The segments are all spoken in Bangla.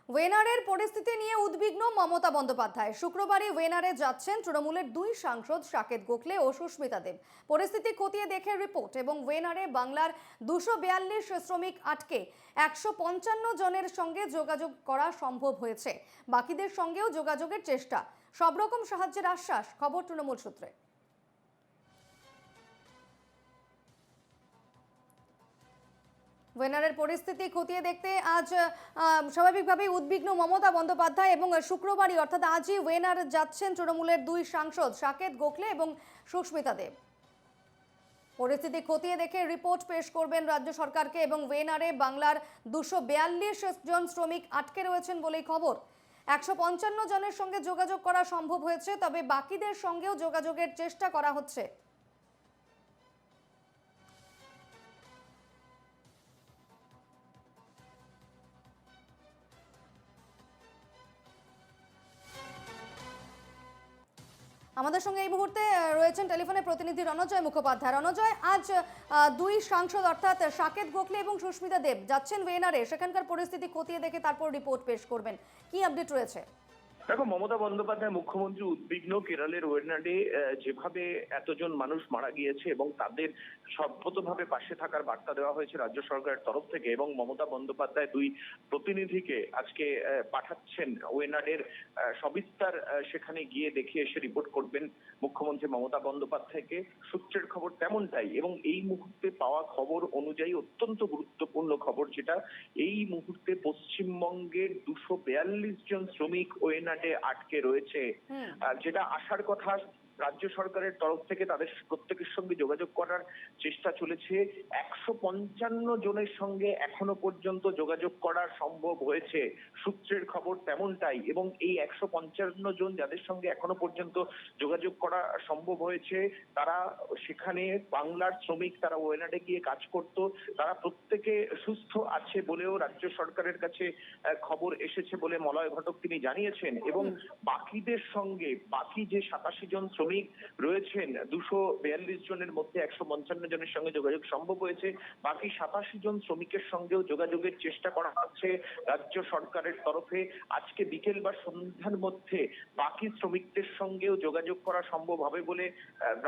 ওয়েনারের পরিস্থিতি নিয়ে উদ্বিগ্ন মমতা বন্দ্যোপাধ্যায়। শুক্রবারই ওয়েনারে যাচ্ছেন তৃণমূলের দুই সাংসদ সাকেত গোখলে ও সুস্মিতা দেব। পরিস্থিতি খতিয়ে দেখে রিপোর্ট এবং ওয়েনারে বাংলার 242 শ্রমিক আটকে 155 জনের সঙ্গে যোগাযোগ করা সম্ভব হয়েছে। বাকিদের সঙ্গেও যোগাযোগের চেষ্টা, সব রকম সাহায্যের আশ্বাস। খবর তৃণমূল সূত্রে। ওয়েনারের পরিস্থিতি খতিয়ে দেখতে আজ স্বাভাবিকভাবেই উদ্বিগ্ন মমতা বন্দ্যোপাধ্যায় এবং শুক্রবারই অর্থাৎ আজই ওয়েনার যাচ্ছেন তৃণমূলের দুই সাংসদ সাকেত গোখলে এবং সুস্মিতা দেব। পরিস্থিতি খতিয়ে দেখে রিপোর্ট পেশ করবেন রাজ্য সরকারকে এবং ওয়েনারে বাংলার 242 জন শ্রমিক আটকে রয়েছেন বলেই খবর। 155 জনের সঙ্গে যোগাযোগ করা সম্ভব হয়েছে, তবে বাকিদের সঙ্গেও যোগাযোগের চেষ্টা করা হচ্ছে। আমাদের সঙ্গে এই মুহূর্তে রয়েছেন টেলিফোনে প্রতিনিধি রণজয় মুখোপাধ্যায়। রণজয়, আজ দুই সাংসদ অর্থাৎ সাকেত গোখলে এবং সুস্মিতা দেব যাচ্ছেন ওয়েনারে, সেখানকার পরিস্থিতি খতিয়ে দেখে তারপর রিপোর্ট পেশ করবেন। কি আপডেট রয়েছে? দেখো, মমতা বন্দ্যোপাধ্যায় মুখ্যমন্ত্রী উদ্বিগ্ন। কেরলের ওয়েনাডে যেভাবে এতজন মানুষ মারা গিয়েছে এবং তাদের সর্বতভাবে পাশে থাকার বার্তা দেওয়া হয়েছে রাজ্য সরকারের তরফ থেকে, এবং মমতা বন্দ্যোপাধ্যায় দুই প্রতিনিধিকে আজকে পাঠাচ্ছেন ওয়েনাডের সবিস্তার সেখানে গিয়ে দেখে এসে রিপোর্ট করবেন মুখ্যমন্ত্রী মমতা বন্দ্যোপাধ্যায়কে। সূত্রের খবর তেমনটাই, এবং এই মুহূর্তে পাওয়া খবর অনুযায়ী অত্যন্ত গুরুত্বপূর্ণ খবর, যেটা এই মুহূর্তে পশ্চিমবঙ্গের 242 জন শ্রমিক ওয়েনাডে আটকে রয়েছে। যেটা আসার কথা, রাজ্য সরকারের তরফ থেকে তাদের প্রত্যেকের সঙ্গে যোগাযোগ করার চেষ্টা চলেছে। 155 জনের সঙ্গে এখনো পর্যন্ত যোগাযোগ করা সম্ভব হয়েছে, সূত্রের খবর তেমনটাই। এবং এই 155 জন যাদের সঙ্গে এখনো পর্যন্ত যোগাযোগ করা সম্ভব হয়েছে, তারা সেখানে বাংলার শ্রমিক, তারা ওয়েনাডে গিয়ে কাজ করত। তারা প্রত্যেকে সুস্থ আছে বলেও রাজ্য সরকারের কাছে খবর এসেছে বলে মলয় ঘটক তিনি জানিয়েছেন। এবং বাকিদের সঙ্গে, বাকি যে 87 জন শ্রমিক রয়েছেন, 242 জনের মধ্যে 155 জনের সঙ্গে যোগাযোগ সম্ভব হয়েছে। বাকি 87 জন শ্রমিকের সঙ্গেও যোগাযোগের চেষ্টা করা হচ্ছে রাজ্য সরকারের তরফে। আজকে বিকেল বা সন্ধ্যার মধ্যে বাকি শ্রমিকদের সঙ্গেও যোগাযোগ করা সম্ভব হবে বলে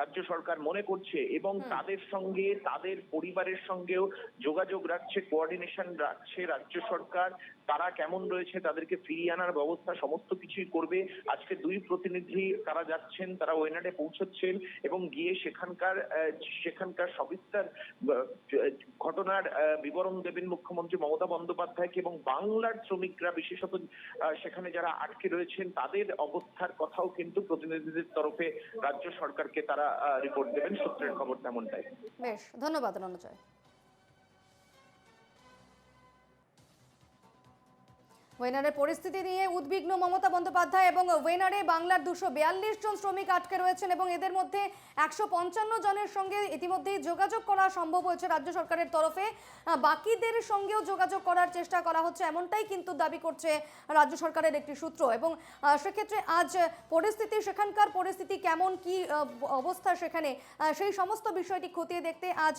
রাজ্য সরকার মনে করছে, এবং তাদের সঙ্গে, তাদের পরিবারের সঙ্গেও যোগাযোগ রাখছে, কোঅর্ডিনেশন রাখছে রাজ্য সরকার। তারা কেমন রয়েছে, তাদেরকে ফিরিয়ে আনার ব্যবস্থা সমস্ত কিছুই করবে। আজকে দুই প্রতিনিধি তারা যাচ্ছেন, তারা ওয়েনাডে পৌঁছচ্ছেন এবং গিয়ে সেখানকার সবিস্তার ঘটনার বিবরণ দেবেন মুখ্যমন্ত্রী মমতা বন্দ্যোপাধ্যায়কে, এবং বাংলার শ্রমিকরা বিশেষত সেখানে যারা আটকে রয়েছেন তাদের অবস্থার কথাও কিন্তু প্রতিনিধিদের তরফে রাজ্য সরকারকে তারা রিপোর্ট দেবেন। সূত্রের খবর তেমনটাই। বেশ, ধন্যবাদ রণজয়। ওয়েনারের পরিস্থিতি নিয়ে উদ্বিগ্ন মমতা বন্দ্যোপাধ্যায় এবং ওয়েনারে বাংলার 242 জন শ্রমিক আটকে রয়েছেন এবং এদের মধ্যে 155 জনের সঙ্গে ইতিমধ্যেই যোগাযোগ করা সম্ভব হয়েছে রাজ্য সরকারের তরফে। বাকিদের সঙ্গেও যোগাযোগ করার চেষ্টা করা হচ্ছে, এমনটাই কিন্তু দাবি করছে রাজ্য সরকারের একটি সূত্র। এবং সেক্ষেত্রে আজ পরিস্থিতি, সেখানকার পরিস্থিতি কেমন, কি অবস্থা সেখানে, সেই সমস্ত বিষয়টি খতিয়ে দেখতে আজ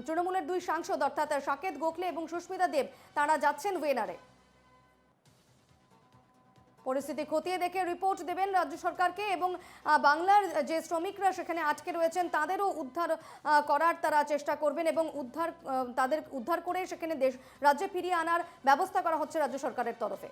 তৃণমূলের দুই সাংসদ অর্থাৎ সাকেত গোখলে এবং সুস্মিতা দেব তারা যাচ্ছেন ওয়েনারে। পরিস্থিতি খতিয়ে দেখে রিপোর্ট দেবেন রাজ্য সরকারকে এবং বাংলার যে শ্রমিকরা সেখানে আটকে রয়েছেন তাদেরও উদ্ধার করার তারা চেষ্টা করবেন এবং তাদের উদ্ধার করে সেখানে রাজ্যে ফিরিয়ে আনার ব্যবস্থা করা হচ্ছে রাজ্য সরকারের তরফে।